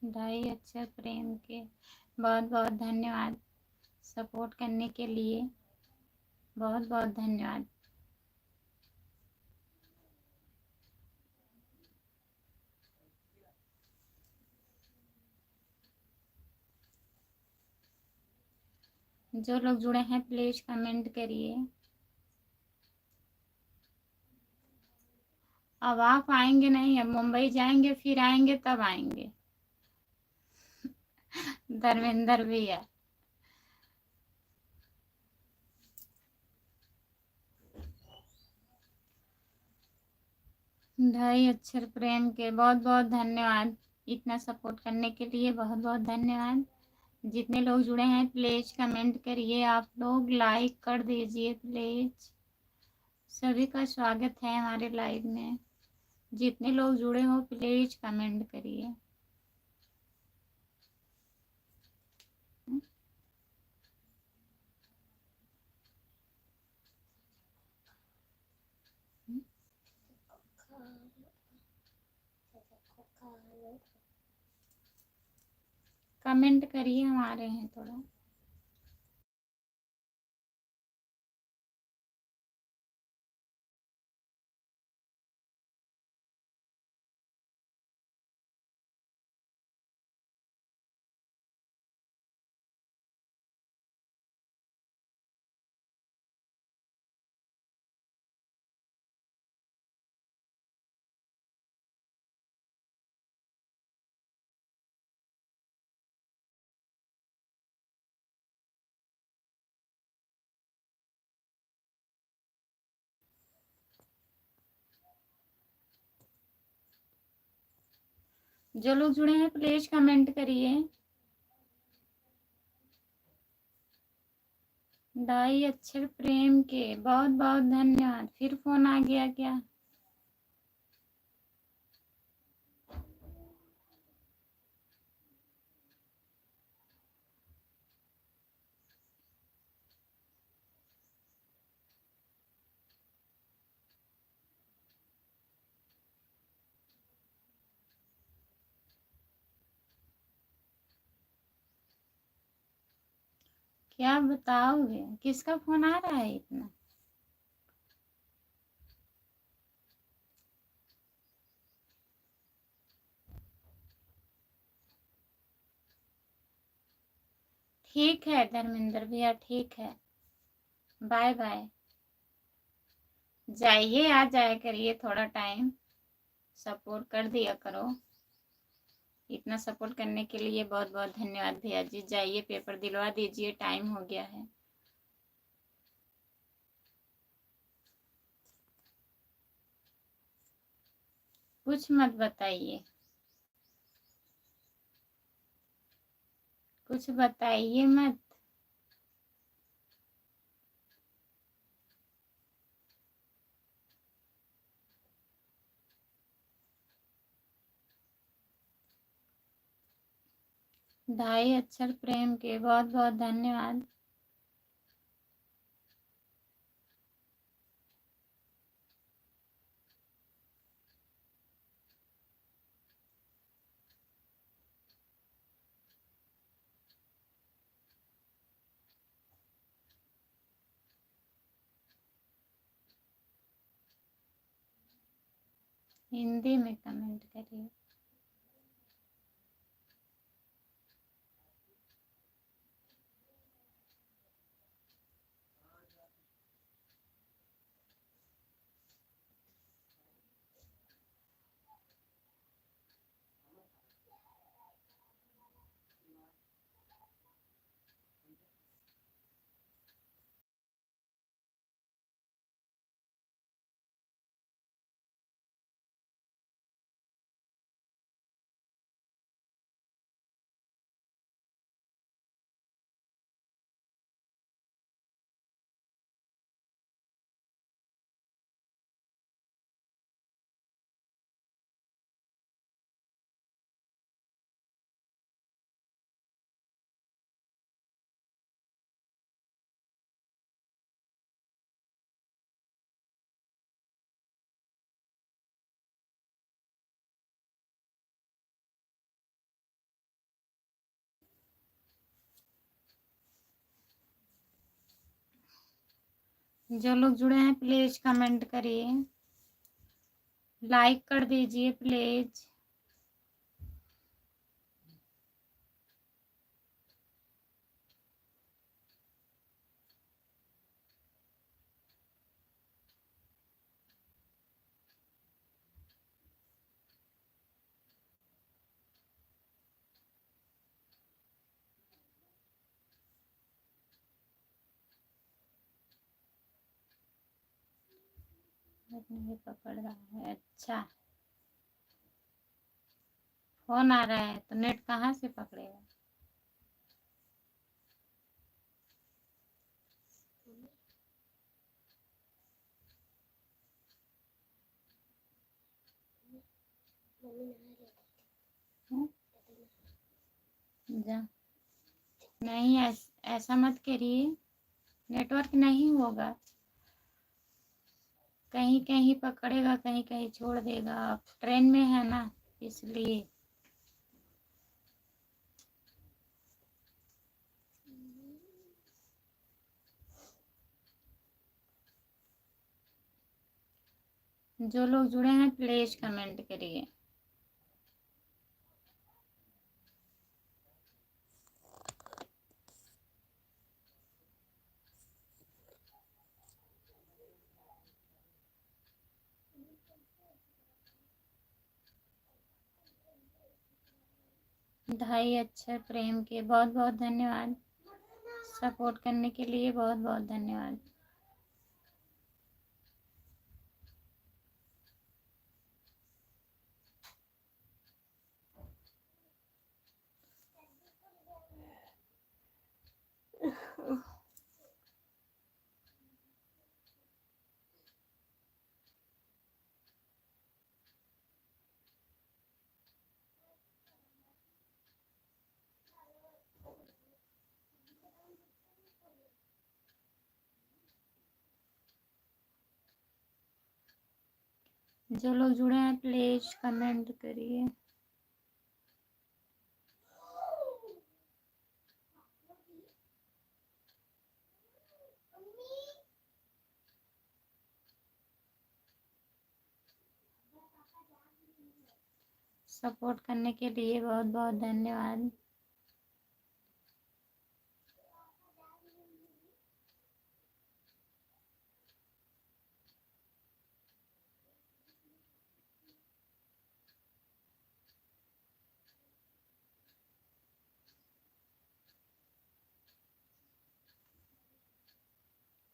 Speaker 1: ढाई अक्षर प्रेम के बहुत बहुत धन्यवाद। सपोर्ट करने के लिए बहुत बहुत धन्यवाद। जो लोग जुड़े हैं प्लीज कमेंट करिए। अब आप आएंगे नहीं, अब मुंबई जाएंगे फिर आएंगे तब आएंगे। धर्मेंद्र भैया ढाई अक्षर प्रेम के बहुत बहुत धन्यवाद। इतना सपोर्ट करने के लिए बहुत बहुत धन्यवाद। जितने लोग जुड़े हैं प्लीज कमेंट करिए, आप लोग लाइक कर दीजिए प्लीज। सभी का स्वागत है हमारे लाइव में। जितने लोग जुड़े हो प्लीज कमेंट करिए। कमेंट करिए, हम आ रहे हैं थोड़ा। जो लोग जुड़े हैं प्लीज कमेंट करिए। ढाई अक्षर प्रेम के बहुत बहुत धन्यवाद। फिर फोन आ गया क्या? क्या बताओगे? किसका फोन आ रहा है इतना? ठीक है धर्मेंद्र भैया, ठीक है, बाय बाय। जाइए, आ जाया करिए थोड़ा टाइम, सपोर्ट कर दिया करो। इतना सपोर्ट करने के लिए बहुत बहुत धन्यवाद भैया जी। जाइए पेपर दिलवा दीजिए, टाइम हो गया है। कुछ मत बताइए, कुछ बताइए मत। ढाई अक्षर प्रेम के बहुत बहुत धन्यवाद। हिंदी में कमेंट करिए। जो लोग जुड़े हैं प्लीज कमेंट करिए, लाइक कर दीजिए प्लीज। नहीं पकड़ रहा है, अच्छा फोन आ रहा है तो नेट कहाँ से पकड़ेगा। जा नहीं, ऐसा मत करिए, नेटवर्क नहीं होगा, कहीं कहीं पकड़ेगा कहीं कहीं छोड़ देगा। आप ट्रेन में है ना, इसलिए। जो लोग जुड़े हैं प्लीज कमेंट करिए। ढाई अक्षर प्रेम के बहुत बहुत धन्यवाद, सपोर्ट करने के लिए बहुत बहुत धन्यवाद। जो लोग जुड़े हैं प्लीज कमेंट करिए। सपोर्ट करने के लिए बहुत बहुत धन्यवाद।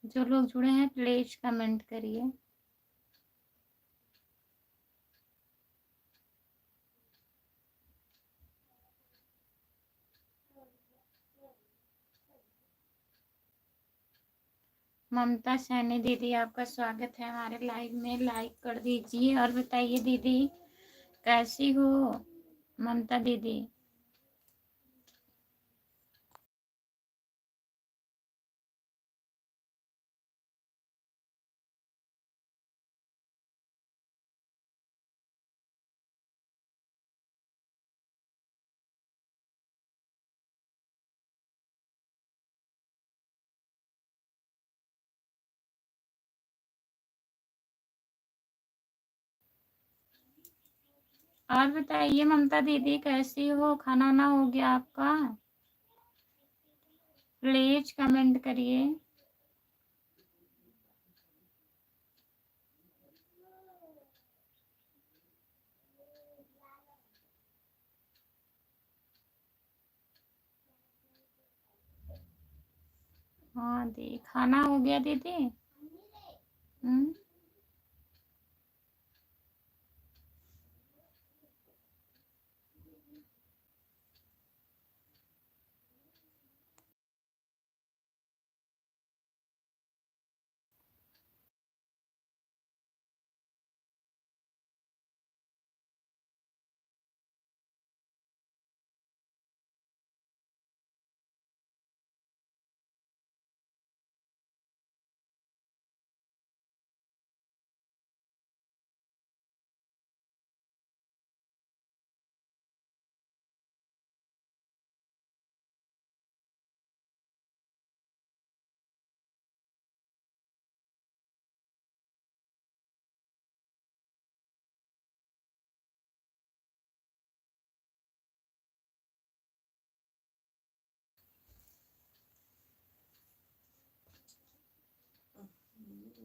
Speaker 1: जो लोग जुड़े हैं प्लीज कमेंट करिए। ममता सैनी दीदी, आपका स्वागत है हमारे लाइव में, लाइक कर दीजिए और बताइए दीदी कैसी हो ममता दीदी। और बताइए ममता दीदी कैसी हो, खाना वाना हो गया आपका? प्लीज कमेंट करिए। हाँ दी, खाना हो गया दीदी? हम्म।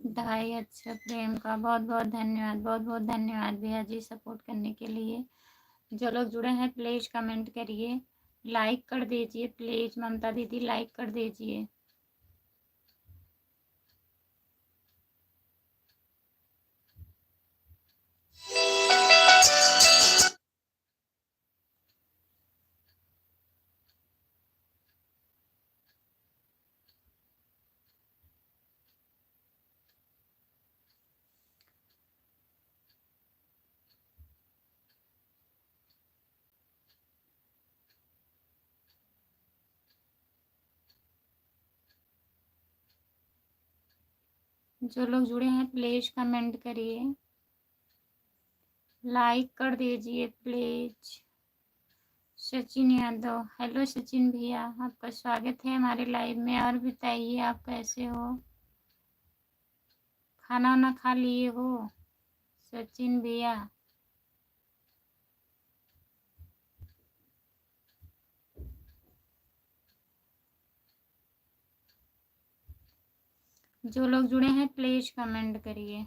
Speaker 1: ढाई अच्छा प्रेम का बहुत बहुत धन्यवाद, बहुत बहुत धन्यवाद भैया जी सपोर्ट करने के लिए। जो लोग जुड़े हैं प्लीज कमेंट करिए, लाइक कर दीजिए प्लीज। ममता दीदी लाइक कर दीजिए। जो लोग जुड़े हैं प्लीज कमेंट करिए, लाइक कर दीजिए प्लीज। सचिन यादव, हेलो सचिन भैया, आपका स्वागत है हमारे लाइव में। और बताइए आप कैसे हो, खाना वाना खा लिए हो सचिन भैया? जो लोग जुड़े हैं प्लीज कमेंट करिए।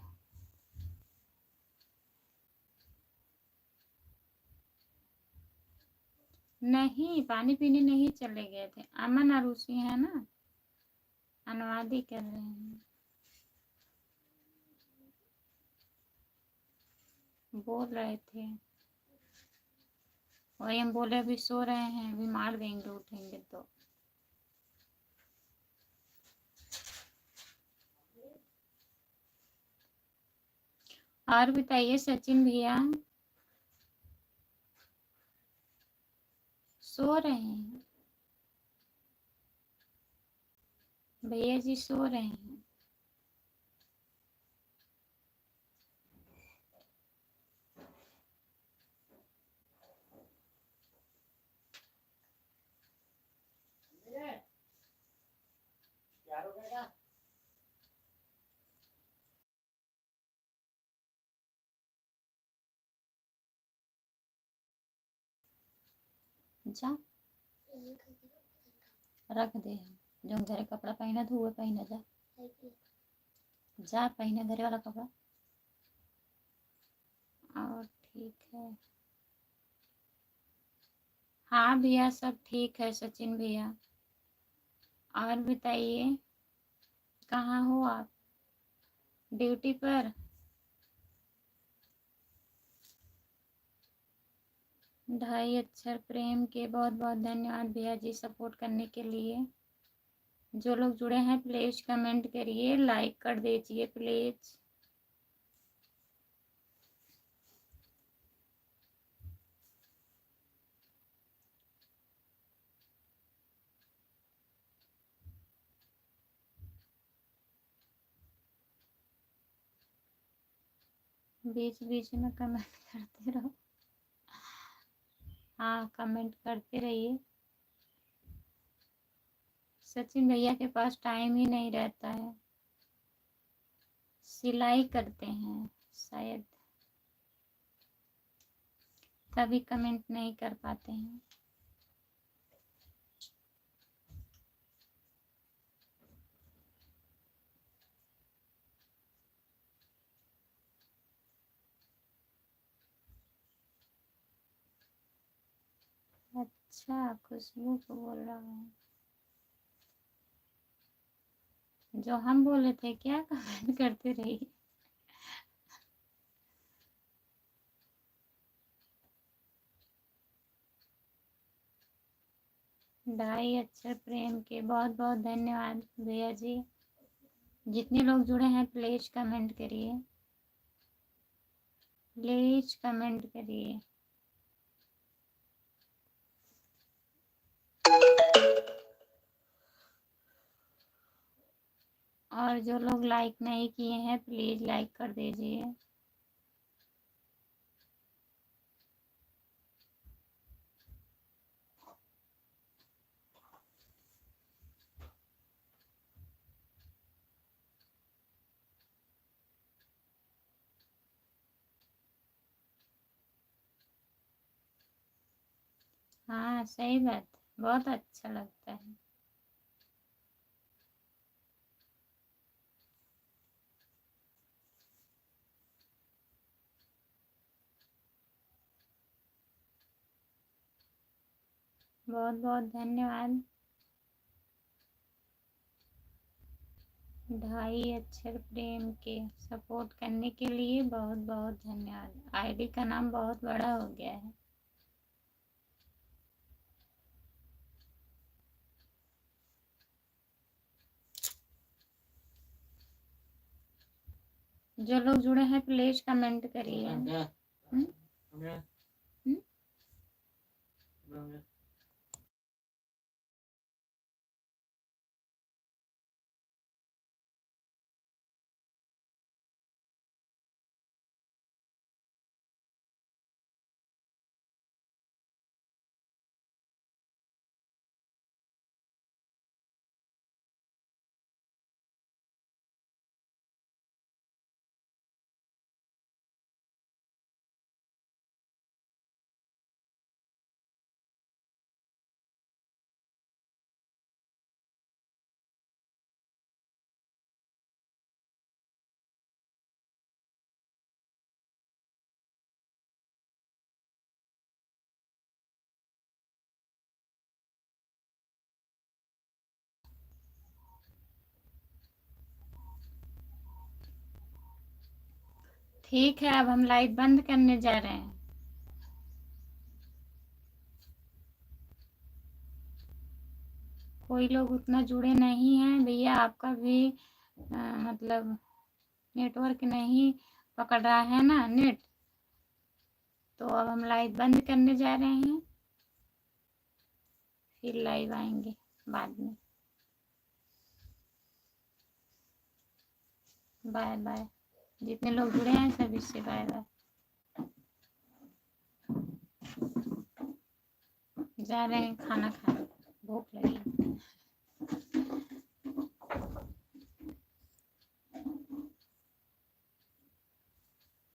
Speaker 1: नहीं, पानी पीने नहीं चले गए थे। अमन और उसी है ना, अनुवाद ही कर रहे हैं। बोल रहे थे, वही हम बोले अभी सो रहे हैं, अभी मार देंगे उठेंगे तो। और बताइए सचिन भैया, सो रहे हैं भैया जी, सो रहे हैं। जा रख दे, जो घरे कपड़ा पहना धुए पहना, जा जा पहने घरे वाला कपड़ा। और ठीक है, हाँ भैया सब ठीक है सचिन भैया। और बताइए कहाँ हो आप, ड्यूटी पर? ढाई अक्षर प्रेम के बहुत बहुत धन्यवाद भैया जी सपोर्ट करने के लिए। जो लोग जुड़े हैं प्लीज कमेंट करिए, लाइक कर दीजिए प्लीज। बीच बीच में कमेंट करते रहो, हाँ कमेंट करते रहिए। सचिन भैया के पास टाइम ही नहीं रहता है, सिलाई करते हैं शायद, तभी कमेंट नहीं कर पाते हैं। अच्छा, खुशबू को बोल रहा हूँ, जो हम बोले थे क्या कमेंट करते रहिए। ढाई अक्षर प्रेम के बहुत बहुत धन्यवाद भैया जी। जितने लोग जुड़े हैं प्लीज कमेंट करिए, प्लीज कमेंट करिए। और जो लोग लाइक नहीं किए हैं प्लीज लाइक कर दीजिए। हाँ सही बात, बहुत अच्छा लगता है। बहुत बहुत धन्यवाद। 2.5 अक्षर प्रेम के सपोर्ट करने के लिए बहुत बहुत धन्यवाद। आईडी का नाम बहुत बड़ा हो गया है। जो लोग जुड़े हैं प्लीज कमेंट करिए। ठीक है, अब हम लाइव बंद करने जा रहे हैं। कोई लोग उतना जुड़े नहीं हैं भैया, आपका भी मतलब नेटवर्क नहीं पकड़ रहा है ना नेट, तो अब हम लाइव बंद करने जा रहे हैं, फिर लाइव आएंगे बाद में। Bye bye. जितने लोग जुड़े हैं सभी से बाय बाय। जा रहे हैं खाना खाने, भूख लगी।